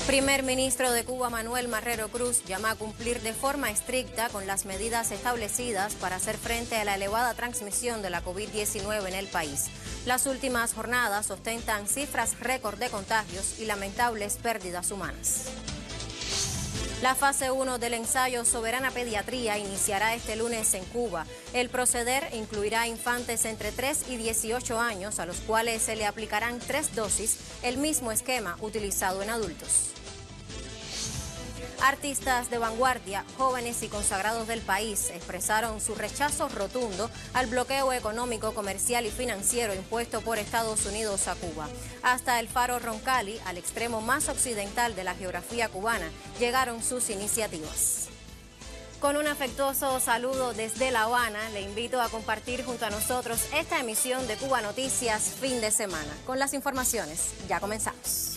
Primer ministro de Cuba, Manuel Marrero Cruz, llama a cumplir de forma estricta con las medidas establecidas para hacer frente a la elevada transmisión de la COVID-19 en el país. Las últimas jornadas ostentan cifras récord de contagios y lamentables pérdidas humanas. La fase 1 del ensayo Soberana Pediatría iniciará este lunes en Cuba. El proceder incluirá infantes entre 3 y 18 años, a los cuales se le aplicarán 3 dosis, el mismo esquema utilizado en adultos. Artistas de vanguardia, jóvenes y consagrados del país expresaron su rechazo rotundo al bloqueo económico, comercial y financiero impuesto por Estados Unidos a Cuba. Hasta el Faro Roncalli, al extremo más occidental de la geografía cubana, llegaron sus iniciativas. Con un afectuoso saludo desde La Habana, le invito a compartir junto a nosotros esta emisión de Cuba Noticias Fin de Semana. Con las informaciones, ya comenzamos.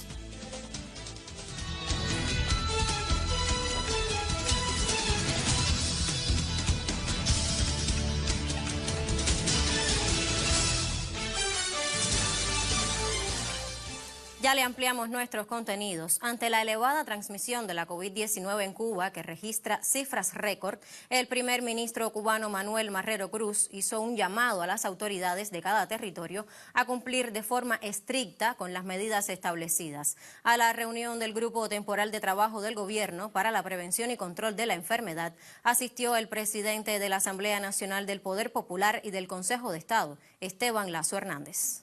Ya le ampliamos nuestros contenidos. Ante la elevada transmisión de la COVID-19 en Cuba, que registra cifras récord, el primer ministro cubano Manuel Marrero Cruz hizo un llamado a las autoridades de cada territorio a cumplir de forma estricta con las medidas establecidas. A la reunión del Grupo Temporal de Trabajo del Gobierno para la Prevención y Control de la Enfermedad asistió el presidente de la Asamblea Nacional del Poder Popular y del Consejo de Estado, Esteban Lazo Hernández.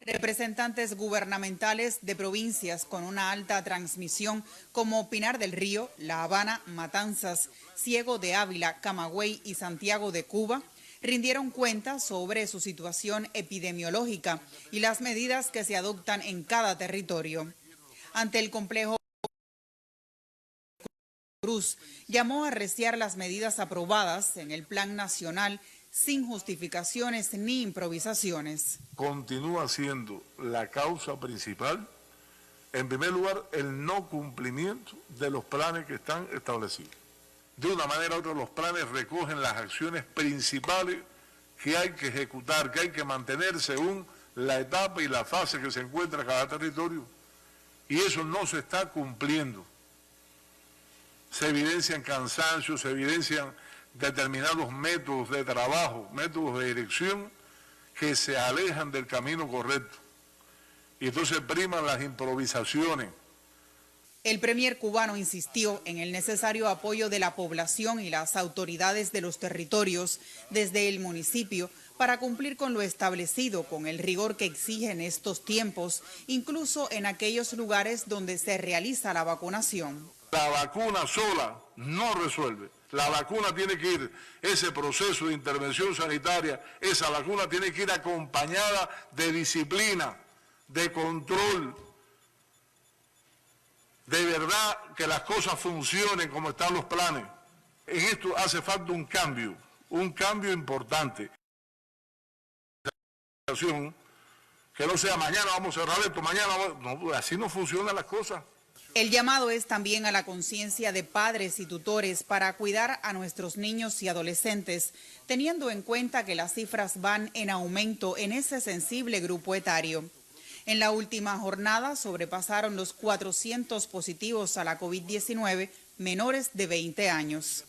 Representantes gubernamentales de provincias con una alta transmisión como Pinar del Río, La Habana, Matanzas, Ciego de Ávila, Camagüey y Santiago de Cuba rindieron cuenta sobre su situación epidemiológica y las medidas que se adoptan en cada territorio. Ante el complejo, Cruz llamó a arreciar las medidas aprobadas en el Plan Nacional sin justificaciones ni improvisaciones. Continúa siendo la causa principal, en primer lugar, el no cumplimiento de los planes que están establecidos. De una manera u otra, los planes recogen las acciones principales que hay que ejecutar, que hay que mantener según la etapa y la fase que se encuentra cada territorio. Y eso no se está cumpliendo. Se evidencian cansancios, se evidencian determinados métodos de trabajo, métodos de dirección que se alejan del camino correcto. Y entonces priman las improvisaciones. El premier cubano insistió en el necesario apoyo de la población y las autoridades de los territorios desde el municipio para cumplir con lo establecido, con el rigor que exigen estos tiempos, incluso en aquellos lugares donde se realiza la vacunación. La vacuna sola no resuelve. La vacuna tiene que ir, ese proceso de intervención sanitaria, esa vacuna tiene que ir acompañada de disciplina, de control, de verdad que las cosas funcionen como están los planes. En esto hace falta un cambio importante. Que no sea mañana vamos a cerrar esto, mañana no, así no funcionan las cosas. El llamado es también a la conciencia de padres y tutores para cuidar a nuestros niños y adolescentes, teniendo en cuenta que las cifras van en aumento en ese sensible grupo etario. En la última jornada sobrepasaron los 400 positivos a la COVID-19 menores de 20 años.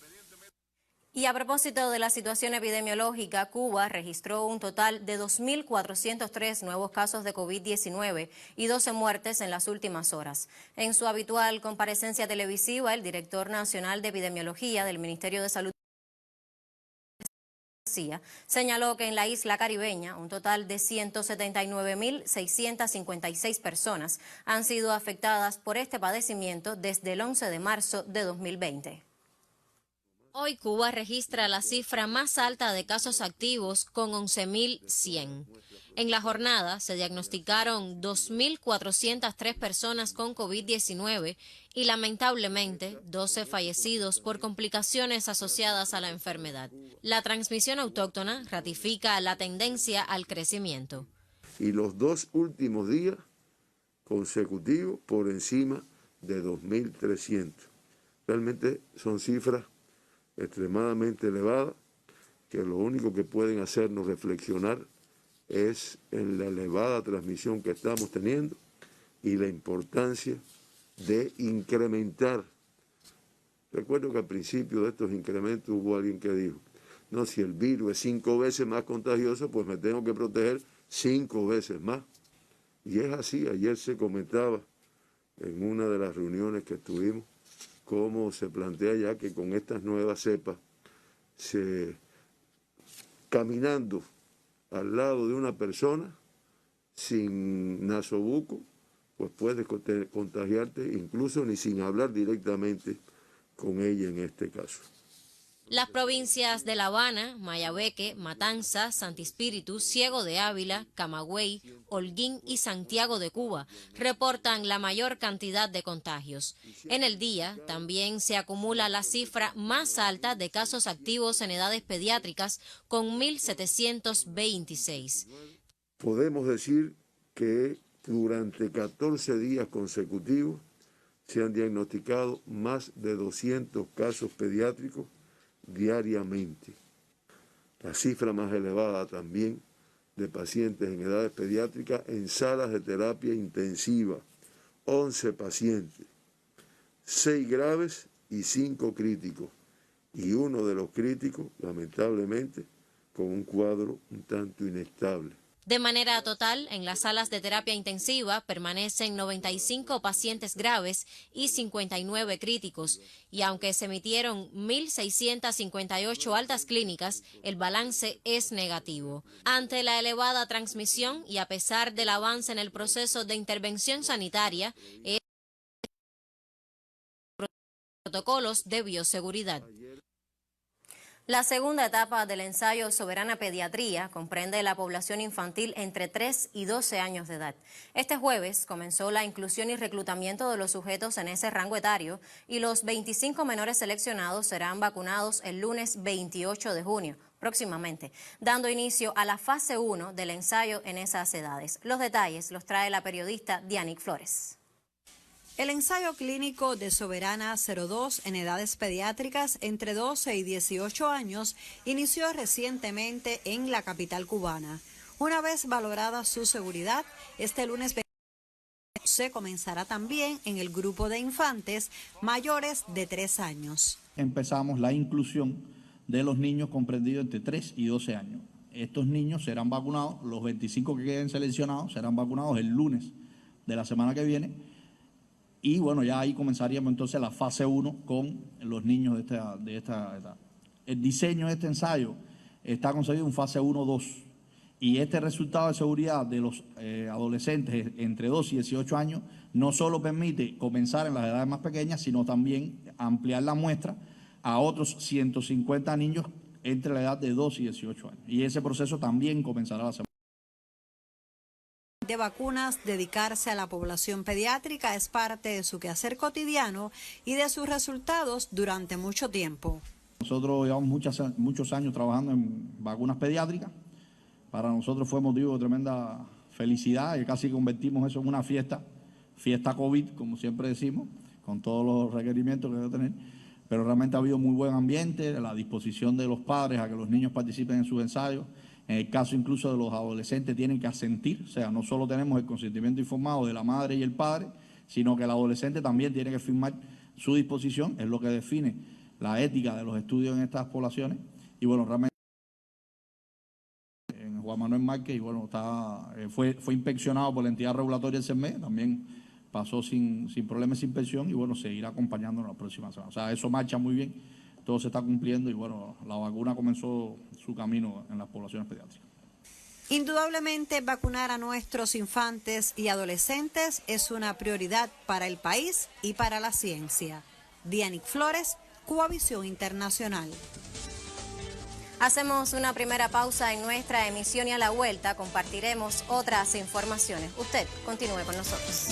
Y a propósito de la situación epidemiológica, Cuba registró un total de 2.403 nuevos casos de COVID-19 y 12 muertes en las últimas horas. En su habitual comparecencia televisiva, el director nacional de epidemiología del Ministerio de Salud señaló que en la isla caribeña un total de 179.656 personas han sido afectadas por este padecimiento desde el 11 de marzo de 2020. Hoy Cuba registra la cifra más alta de casos activos con 11.100. En la jornada se diagnosticaron 2.403 personas con COVID-19 y lamentablemente 12 fallecidos por complicaciones asociadas a la enfermedad. La transmisión autóctona ratifica la tendencia al crecimiento. Y los 2 últimos días consecutivos por encima de 2.300. Realmente son cifras extremadamente elevadas, que lo único que pueden hacernos reflexionar es en la elevada transmisión que estamos teniendo y la importancia de incrementar. Recuerdo que al principio de estos incrementos hubo alguien que dijo, no, si el virus es 5 veces más contagioso, pues me tengo que proteger 5 veces más. Y es así, ayer se comentaba en una de las reuniones que tuvimos, cómo se plantea ya que con estas nuevas cepas, caminando al lado de una persona sin nasobuco, pues puedes contagiarte, incluso ni sin hablar directamente con ella en este caso. Las provincias de La Habana, Mayabeque, Matanzas, Santi Espíritu, Ciego de Ávila, Camagüey, Holguín y Santiago de Cuba reportan la mayor cantidad de contagios. En el día también se acumula la cifra más alta de casos activos en edades pediátricas, con 1.726. Podemos decir que durante 14 días consecutivos se han diagnosticado más de 200 casos pediátricos diariamente. La cifra más elevada también de pacientes en edades pediátricas en salas de terapia intensiva, 11 pacientes, 6 graves y 5 críticos, y uno de los críticos, lamentablemente, con un cuadro un tanto inestable. De manera total, en las salas de terapia intensiva permanecen 95 pacientes graves y 59 críticos, y aunque se emitieron 1.658 altas clínicas, el balance es negativo. Ante la elevada transmisión y a pesar del avance en el proceso de intervención sanitaria, protocolos de bioseguridad. La segunda etapa del ensayo Soberana Pediatría comprende la población infantil entre 3 y 12 años de edad. Este jueves comenzó la inclusión y reclutamiento de los sujetos en ese rango etario y los 25 menores seleccionados serán vacunados el lunes 28 de junio, próximamente, dando inicio a la fase 1 del ensayo en esas edades. Los detalles los trae la periodista Dianic Flores. El ensayo clínico de Soberana 02 en edades pediátricas entre 12 y 18 años inició recientemente en la capital cubana. Una vez valorada su seguridad, este lunes se comenzará también en el grupo de infantes mayores de 3 años. Empezamos la inclusión de los niños comprendidos entre 3 y 12 años. Estos niños serán vacunados, los 25 que queden seleccionados serán vacunados el lunes de la semana que viene. Y bueno, ya ahí comenzaríamos entonces la fase 1 con los niños de esta edad. El diseño de este ensayo está concebido en fase 1-2. Y este resultado de seguridad de los adolescentes entre 2 y 18 años no solo permite comenzar en las edades más pequeñas, sino también ampliar la muestra a otros 150 niños entre la edad de 2 y 18 años. Y ese proceso también comenzará la semana. De vacunas, dedicarse a la población pediátrica es parte de su quehacer cotidiano y de sus resultados durante mucho tiempo. Nosotros llevamos muchos años trabajando en vacunas pediátricas. Para nosotros fue motivo de tremenda felicidad y casi convertimos eso en una fiesta COVID, como siempre decimos, con todos los requerimientos que debe tener. Pero realmente ha habido muy buen ambiente, la disposición de los padres a que los niños participen en sus ensayos. En el caso incluso de los adolescentes tienen que asentir, o sea, no solo tenemos el consentimiento informado de la madre y el padre, sino que el adolescente también tiene que firmar su disposición, es lo que define la ética de los estudios en estas poblaciones. Y bueno, realmente en Juan Manuel Márquez, y bueno, fue inspeccionado por la entidad regulatoria del CERME, también pasó sin problemas de inspección y bueno, seguirá acompañando en las próximas semanas. O sea, eso marcha muy bien. Todo se está cumpliendo y bueno, la vacuna comenzó su camino en las poblaciones pediátricas. Indudablemente, vacunar a nuestros infantes y adolescentes es una prioridad para el país y para la ciencia. Dianic Flores, Cubavisión Internacional. Hacemos una primera pausa en nuestra emisión y a la vuelta compartiremos otras informaciones. Usted continúe con nosotros.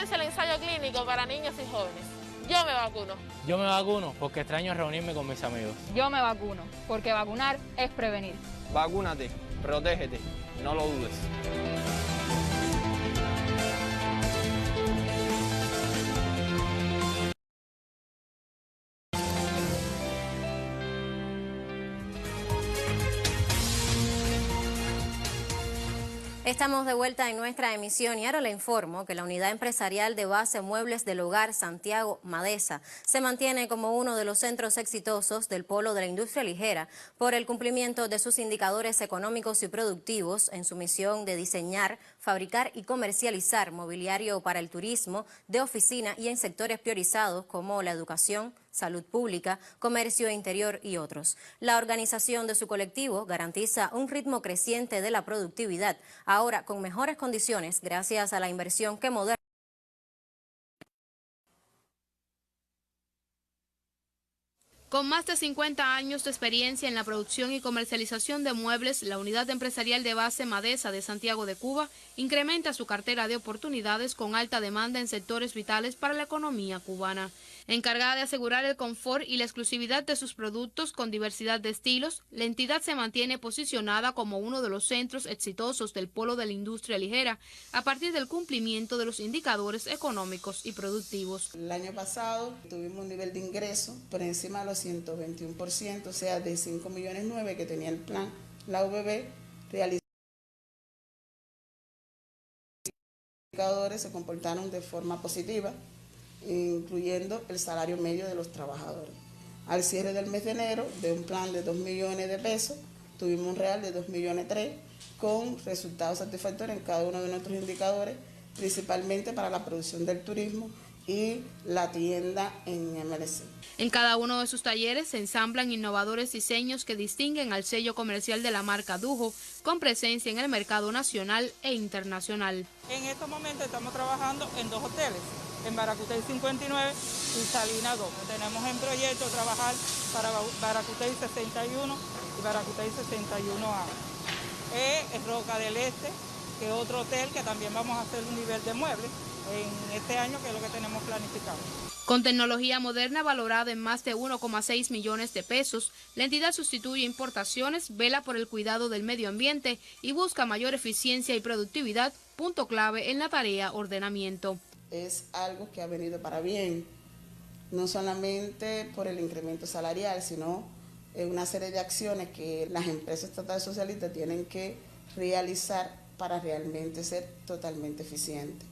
comienza el ensayo clínico para niños y jóvenes. Yo me vacuno. Yo me vacuno porque extraño reunirme con mis amigos. Yo me vacuno porque vacunar es prevenir. Vacúnate, protégete, no lo dudes. Estamos de vuelta en nuestra emisión y ahora le informo que la unidad empresarial de base Muebles del Hogar Santiago Madesa se mantiene como uno de los centros exitosos del polo de la industria ligera por el cumplimiento de sus indicadores económicos y productivos en su misión de diseñar, fabricar y comercializar mobiliario para el turismo, de oficina y en sectores priorizados como la educación, salud pública, comercio interior y otros. La organización de su colectivo garantiza un ritmo creciente de la productividad, ahora con mejores condiciones gracias a la inversión que Moderna. Con más de 50 años de experiencia en la producción y comercialización de muebles, la unidad empresarial de base Madesa de Santiago de Cuba incrementa su cartera de oportunidades con alta demanda en sectores vitales para la economía cubana. Encargada de asegurar el confort y la exclusividad de sus productos con diversidad de estilos, la entidad se mantiene posicionada como uno de los centros exitosos del polo de la industria ligera a partir del cumplimiento de los indicadores económicos y productivos. El año pasado tuvimos un nivel de ingreso por encima de los 121%, o sea, de 5,9 millones que tenía el plan. La UBB realizó indicadores se comportaron de forma positiva, incluyendo el salario medio de los trabajadores. Al cierre del mes de enero, de un plan de 2 millones de pesos, tuvimos un real de 2,3 millones, con resultados satisfactorios en cada uno de nuestros indicadores, principalmente para la producción del turismo y la tienda en MLC. En cada uno de sus talleres se ensamblan innovadores diseños que distinguen al sello comercial de la marca Dujo, con presencia en el mercado nacional e internacional. En estos momentos estamos trabajando en 2 hoteles, en Baracutey 59 y Salina 2. Tenemos en proyecto trabajar para Baracutey 61 y Baracutey 61A. Es Roca del Este, que es otro hotel que también vamos a hacer un nivel de muebles en este año, que es lo que tenemos planificado. Con tecnología moderna valorada en más de 1,6 millones de pesos, la entidad sustituye importaciones, vela por el cuidado del medio ambiente y busca mayor eficiencia y productividad, punto clave en la tarea ordenamiento. Es algo que ha venido para bien, no solamente por el incremento salarial, sino una serie de acciones que las empresas estatales socialistas tienen que realizar para realmente ser totalmente eficientes.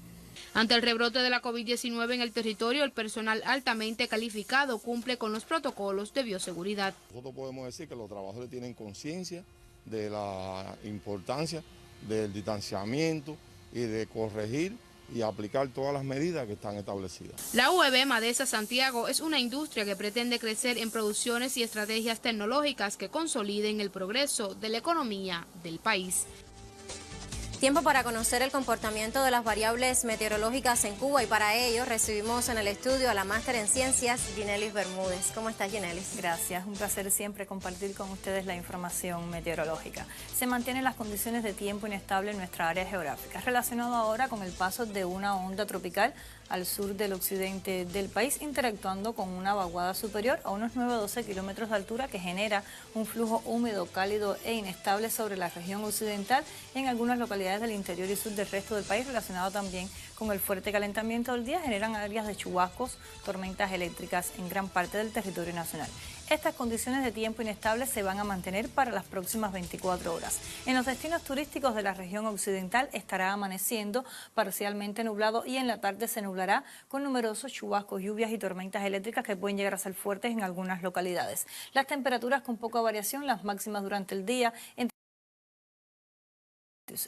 Ante el rebrote de la COVID-19 en el territorio, el personal altamente calificado cumple con los protocolos de bioseguridad. Nosotros podemos decir que los trabajadores tienen conciencia de la importancia del distanciamiento y de corregir y aplicar todas las medidas que están establecidas. La UEB Madesa Santiago es una industria que pretende crecer en producciones y estrategias tecnológicas que consoliden el progreso de la economía del país. Tiempo para conocer el comportamiento de las variables meteorológicas en Cuba y para ello recibimos en el estudio a la máster en ciencias, Ginelis Bermúdez. ¿Cómo estás, Ginelis? Gracias, un placer siempre compartir con ustedes la información meteorológica. Se mantienen las condiciones de tiempo inestable en nuestra área geográfica, relacionado ahora con el paso de una onda tropical al sur del occidente del país, interactuando con una vaguada superior a unos 9 a 12 kilómetros de altura que genera un flujo húmedo, cálido e inestable sobre la región occidental y en algunas localidades del interior y sur del resto del país, relacionado también con el fuerte calentamiento del día, generan áreas de chubascos, tormentas eléctricas en gran parte del territorio nacional. Estas condiciones de tiempo inestables se van a mantener para las próximas 24 horas. En los destinos turísticos de la región occidental estará amaneciendo parcialmente nublado y en la tarde se nublará con numerosos chubascos, lluvias y tormentas eléctricas que pueden llegar a ser fuertes en algunas localidades. Las temperaturas con poca variación, las máximas durante el día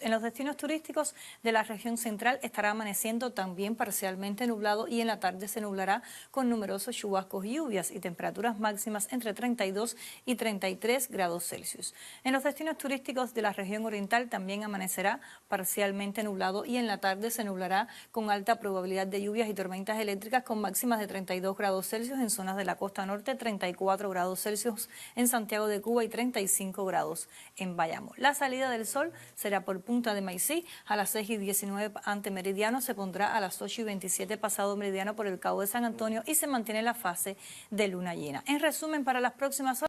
en los destinos turísticos de la región central estará amaneciendo también parcialmente nublado y en la tarde se nublará con numerosos chubascos y lluvias y temperaturas máximas entre 32 y 33 grados Celsius. En los destinos turísticos de la región oriental también amanecerá parcialmente nublado y en la tarde se nublará con alta probabilidad de lluvias y tormentas eléctricas con máximas de 32 grados Celsius en zonas de la costa norte, 34 grados Celsius en Santiago de Cuba y 35 grados en Bayamo. La salida del sol será por por Punta de Maicí a las 6:19 ante Meridiano, se pondrá a las 8:27 pasado Meridiano por el Cabo de San Antonio y se mantiene la fase de luna llena. En resumen, para las próximas horas.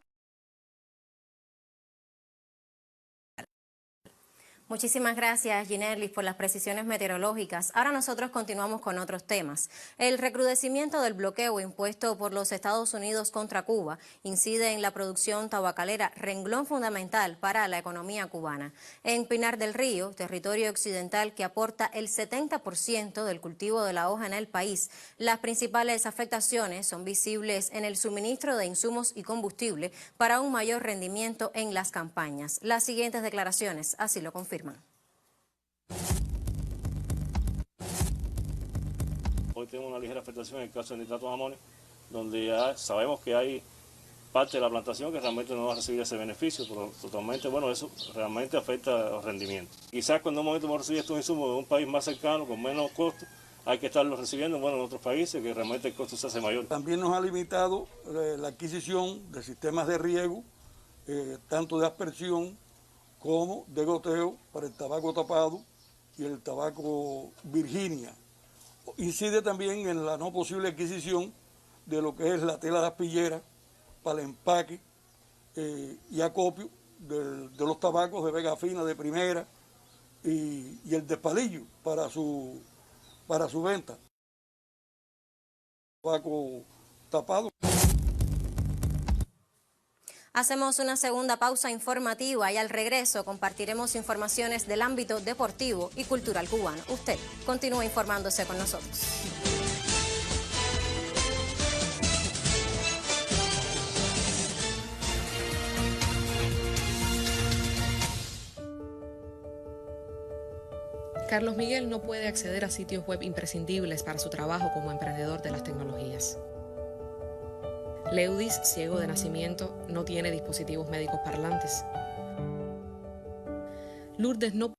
Muchísimas gracias, Ginerlis, por las precisiones meteorológicas. Ahora nosotros continuamos con otros temas. El recrudecimiento del bloqueo impuesto por los Estados Unidos contra Cuba incide en la producción tabacalera, renglón fundamental para la economía cubana. En Pinar del Río, territorio occidental que aporta el 70% del cultivo de la hoja en el país, las principales afectaciones son visibles en el suministro de insumos y combustible para un mayor rendimiento en las campañas. Las siguientes declaraciones así lo confirman. Hoy tenemos una ligera afectación en el caso del nitrato de amonio, donde ya sabemos que hay parte de la plantación que realmente no va a recibir ese beneficio, pero totalmente, bueno, eso realmente afecta los rendimientos. Quizás cuando un momento vamos a recibir estos insumos de un país más cercano, con menos costo, hay que estarlos recibiendo, bueno, en otros países, que realmente el costo se hace mayor. También nos ha limitado la adquisición de sistemas de riego, tanto de aspersión como de goteo para el tabaco tapado y el tabaco Virginia. Incide también en la no posible adquisición de lo que es la tela de aspillera para el empaque y acopio de los tabacos de vega fina de primera y el despalillo para su venta. Tabaco tapado. Hacemos una segunda pausa informativa y al regreso compartiremos informaciones del ámbito deportivo y cultural cubano. Usted continúa informándose con nosotros. Carlos Miguel no puede acceder a sitios web imprescindibles para su trabajo como emprendedor de las tecnologías. Leudis, ciego de nacimiento, no tiene dispositivos médicos parlantes. Lourdes no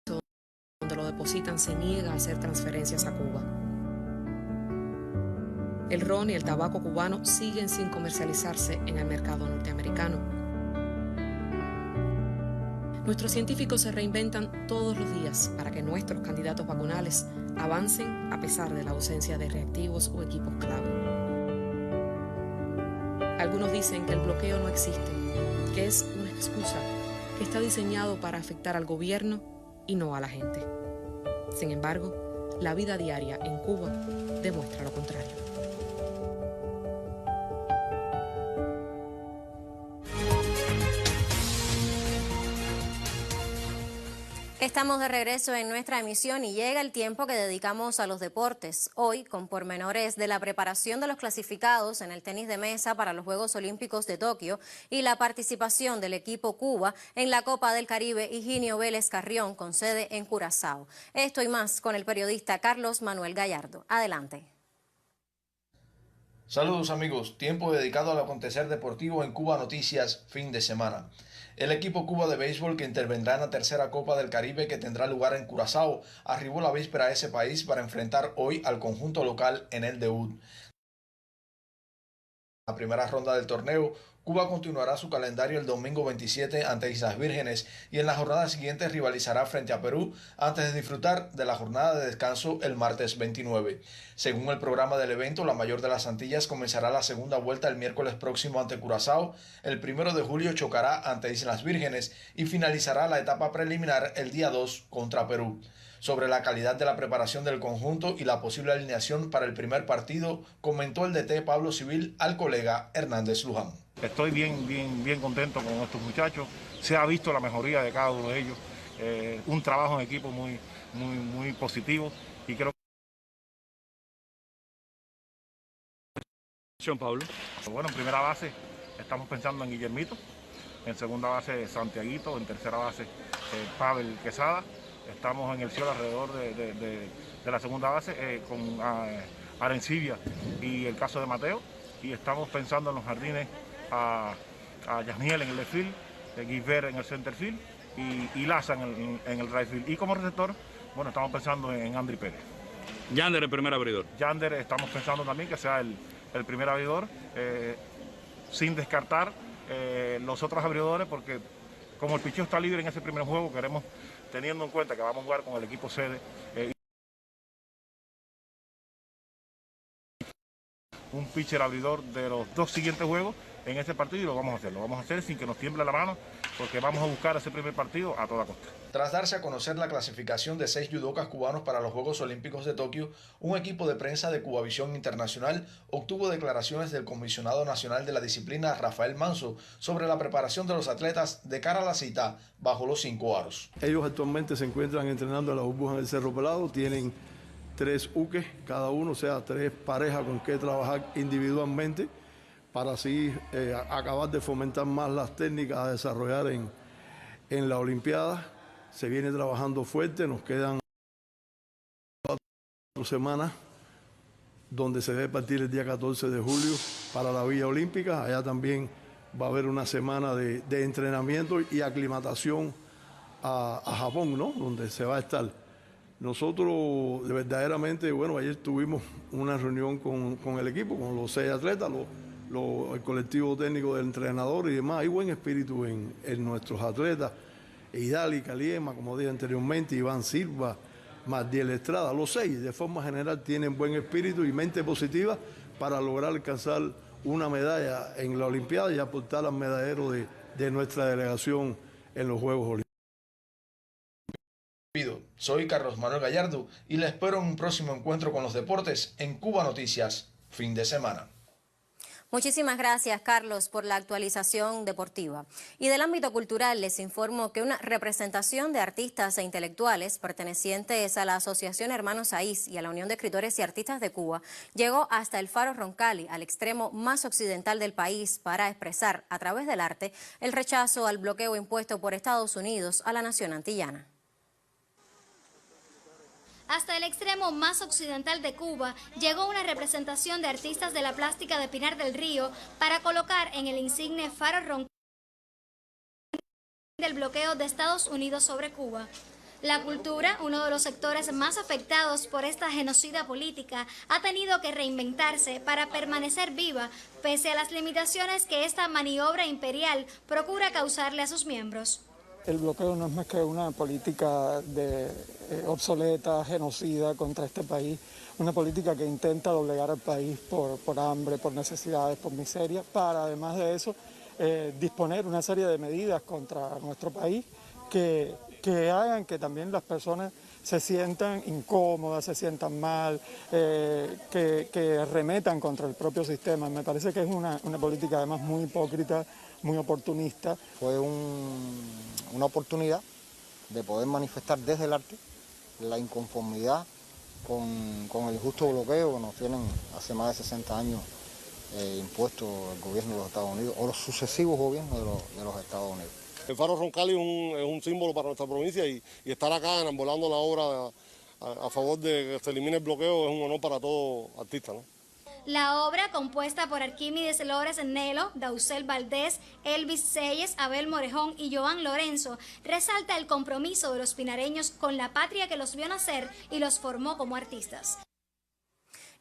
donde lo depositan se niega a hacer transferencias a Cuba. El ron y el tabaco cubano siguen sin comercializarse en el mercado norteamericano. Nuestros científicos se reinventan todos los días para que nuestros candidatos vacunales avancen a pesar de la ausencia de reactivos o equipos clave. Algunos dicen que el bloqueo no existe, que es una excusa, que está diseñado para afectar al gobierno y no a la gente. Sin embargo, la vida diaria en Cuba demuestra lo contrario. Estamos de regreso en nuestra emisión y llega el tiempo que dedicamos a los deportes. Hoy, con pormenores de la preparación de los clasificados en el tenis de mesa para los Juegos Olímpicos de Tokio y la participación del equipo Cuba en la Copa del Caribe Higinio Vélez Carrión con sede en Curazao. Esto y más con el periodista Carlos Manuel Gallardo. Adelante. Saludos amigos, tiempo dedicado al acontecer deportivo en Cuba Noticias, fin de semana. El equipo Cuba de béisbol que intervendrá en la tercera Copa del Caribe que tendrá lugar en Curazao arribó la víspera a ese país para enfrentar hoy al conjunto local en el debut. En la primera ronda del torneo, Cuba continuará su calendario el domingo 27 ante Islas Vírgenes y en la jornada siguiente rivalizará frente a Perú antes de disfrutar de la jornada de descanso el martes 29. Según el programa del evento, la mayor de las Antillas comenzará la segunda vuelta el miércoles próximo ante Curazao, el 1 de julio chocará ante Islas Vírgenes y finalizará la etapa preliminar el día 2 contra Perú. Sobre la calidad de la preparación del conjunto y la posible alineación para el primer partido, comentó el DT Pablo Civil al colega Hernández Luján. Estoy bien contento con estos muchachos. Se ha visto la mejoría de cada uno de ellos. Un trabajo en equipo muy positivo y creo que... Pablo. Bueno, en primera base estamos pensando en Guillermito, en segunda base Santiaguito, en tercera base Pavel Quesada. Estamos en el cielo alrededor de la segunda base con Arencibia y el caso de Mateo. Y estamos pensando en los jardines a Yasniel en el left field, Guiver en el center field y Laza en el right field. Y como receptor, bueno, estamos pensando en Andri Pérez. Yander, el primer abridor. Yander, estamos pensando también que sea el primer abridor, sin descartar los otros abridores, porque como el picheo está libre en ese primer juego, queremos, teniendo en cuenta que vamos a jugar con el equipo sede, un pitcher abridor de los 2 siguientes juegos en ese partido, y lo vamos a hacer sin que nos tiemble la mano, porque vamos a buscar ese primer partido a toda costa. Tras darse a conocer la clasificación de 6 judocas cubanos para los Juegos Olímpicos de Tokio, un equipo de prensa de Cubavisión Internacional obtuvo declaraciones del comisionado nacional de la disciplina, Rafael Manso, sobre la preparación de los atletas de cara a la cita bajo los 5 aros. Ellos actualmente se encuentran entrenando a la burbuja en el Cerro Pelado, tienen 3 uques cada uno, o sea, 3 parejas con que trabajar individualmente para así acabar de fomentar más las técnicas a desarrollar en la Olimpiada. Se viene trabajando fuerte, nos quedan 4 semanas donde se debe partir el día 14 de julio para la Villa Olímpica. Allá también va a haber una semana de entrenamiento y aclimatación a Japón, ¿no? Donde se va a estar. Nosotros verdaderamente, bueno, ayer tuvimos una reunión con el equipo, con los 6 atletas, el colectivo técnico del entrenador y demás. Hay buen espíritu en nuestros atletas. Idali, Caliema, como dije anteriormente, Iván Silva, Mardiel Estrada, los 6 de forma general tienen buen espíritu y mente positiva para lograr alcanzar una medalla en la Olimpiada y aportar al medallero de nuestra delegación en los Juegos Olímpicos. Soy Carlos Manuel Gallardo y les espero en un próximo encuentro con los deportes en Cuba Noticias, fin de semana. Muchísimas gracias, Carlos, por la actualización deportiva. Y del ámbito cultural les informo que una representación de artistas e intelectuales pertenecientes a la Asociación Hermanos Saiz y a la Unión de Escritores y Artistas de Cuba llegó hasta el Faro Roncalli, al extremo más occidental del país, para expresar a través del arte el rechazo al bloqueo impuesto por Estados Unidos a la nación antillana. Hasta el extremo más occidental de Cuba llegó una representación de artistas de la plástica de Pinar del Río para colocar en el insigne Faro Roncalli del bloqueo de Estados Unidos sobre Cuba. La cultura, uno de los sectores más afectados por esta genocida política, ha tenido que reinventarse para permanecer viva, pese a las limitaciones que esta maniobra imperial procura causarle a sus miembros. El bloqueo no es más que una política obsoleta, genocida contra este país, una política que intenta doblegar al país por hambre, por necesidades, por miseria, para además de eso disponer una serie de medidas contra nuestro país que hagan que también las personas se sientan incómodas, se sientan mal, que remetan contra el propio sistema. Me parece que es una política además muy hipócrita, muy oportunista. Fue una oportunidad de poder manifestar desde el arte la inconformidad con el injusto bloqueo que nos tienen hace más de 60 años impuesto el gobierno de los Estados Unidos o los sucesivos gobiernos de los Estados Unidos. El Faro Roncalli es un símbolo para nuestra provincia y estar acá enarbolando la obra a favor de que se elimine el bloqueo es un honor para todo artista, ¿no? La obra, compuesta por Arquímedes Lores Nelo, Daucel Valdés, Elvis Selles, Abel Morejón y Joan Lorenzo, resalta el compromiso de los pinareños con la patria que los vio nacer y los formó como artistas.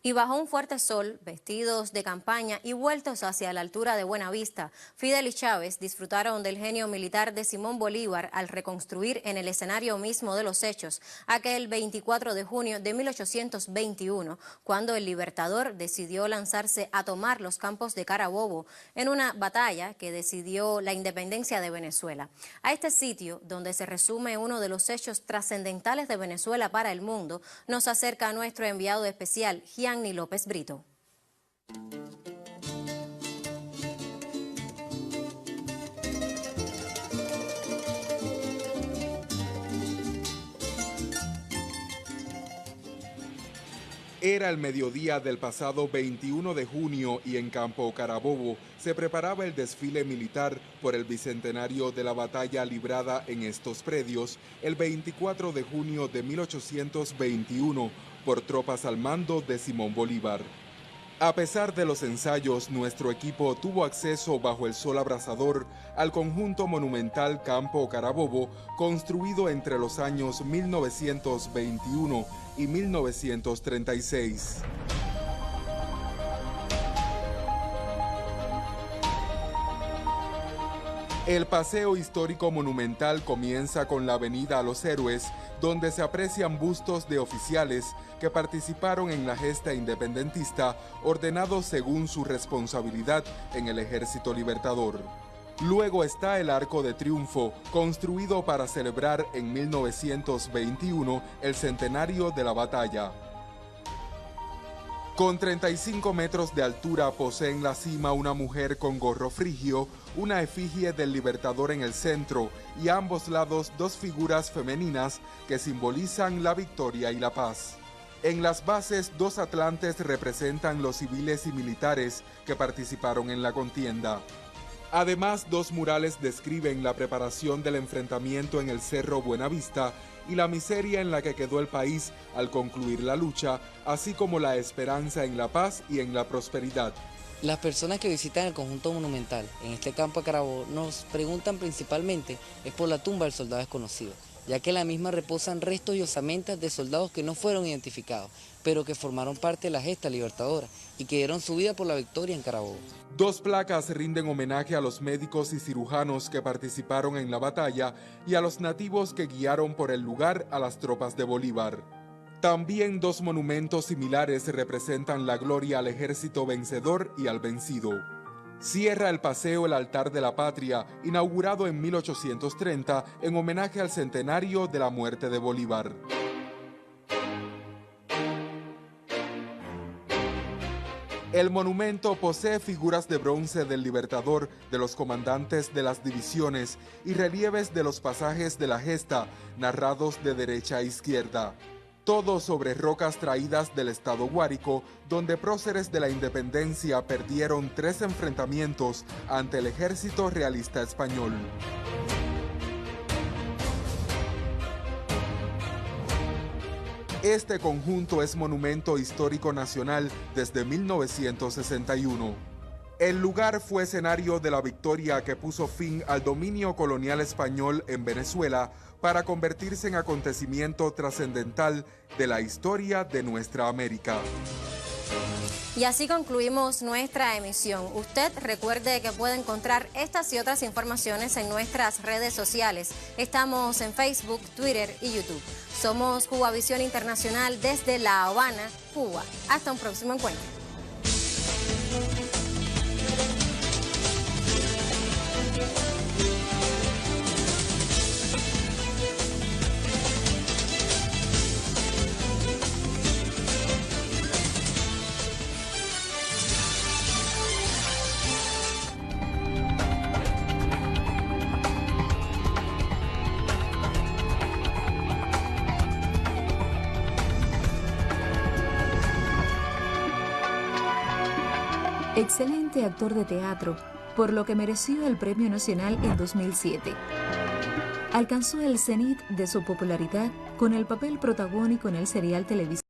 Y bajo un fuerte sol, vestidos de campaña y vueltos hacia la altura de Buenavista, Fidel y Chávez disfrutaron del genio militar de Simón Bolívar al reconstruir en el escenario mismo de los hechos aquel 24 de junio de 1821, cuando el Libertador decidió lanzarse a tomar los campos de Carabobo en una batalla que decidió la independencia de Venezuela. A este sitio, donde se resume uno de los hechos trascendentales de Venezuela para el mundo, nos acerca nuestro enviado especial, Gianni López Brito. Era el mediodía del pasado 21 de junio y en Campo Carabobo se preparaba el desfile militar por el bicentenario de la batalla librada en estos predios el 24 de junio de 1821 por tropas al mando de Simón Bolívar. A pesar de los ensayos, nuestro equipo tuvo acceso bajo el sol abrasador al conjunto monumental Campo Carabobo, construido entre los años 1921 y 1936. El paseo histórico monumental comienza con la Avenida a los Héroes, donde se aprecian bustos de oficiales que participaron en la gesta independentista, ordenados según su responsabilidad en el Ejército Libertador. Luego está el Arco de Triunfo, construido para celebrar en 1921 el centenario de la batalla. Con 35 metros de altura posee en la cima una mujer con gorro frigio, una efigie del Libertador en el centro y a ambos lados dos figuras femeninas que simbolizan la victoria y la paz. En las bases, dos atlantes representan los civiles y militares que participaron en la contienda. Además, dos murales describen la preparación del enfrentamiento en el Cerro Buenavista y la miseria en la que quedó el país al concluir la lucha, así como la esperanza en la paz y en la prosperidad. Las personas que visitan el conjunto monumental en este campo de Carabobo nos preguntan principalmente es por la tumba del soldado desconocido, ya que en la misma reposan restos y osamentas de soldados que no fueron identificados, pero que formaron parte de la gesta libertadora y que dieron su vida por la victoria en Carabobo. Dos placas rinden homenaje a los médicos y cirujanos que participaron en la batalla y a los nativos que guiaron por el lugar a las tropas de Bolívar. También dos monumentos similares representan la gloria al ejército vencedor y al vencido. Cierra el paseo el Altar de la Patria, inaugurado en 1830 en homenaje al centenario de la muerte de Bolívar. El monumento posee figuras de bronce del Libertador, de los comandantes de las divisiones y relieves de los pasajes de la gesta, narrados de derecha a izquierda. Todo sobre rocas traídas del estado Guárico, donde próceres de la independencia perdieron 3 enfrentamientos ante el ejército realista español. Este conjunto es Monumento Histórico Nacional desde 1961. El lugar fue escenario de la victoria que puso fin al dominio colonial español en Venezuela para convertirse en acontecimiento trascendental de la historia de nuestra América. Y así concluimos nuestra emisión. Usted recuerde que puede encontrar estas y otras informaciones en nuestras redes sociales. Estamos en Facebook, Twitter y YouTube. Somos Cubavisión Internacional desde La Habana, Cuba. Hasta un próximo encuentro. Excelente actor de teatro, por lo que mereció el Premio Nacional en 2007. Alcanzó el cenit de su popularidad con el papel protagónico en el serial televisivo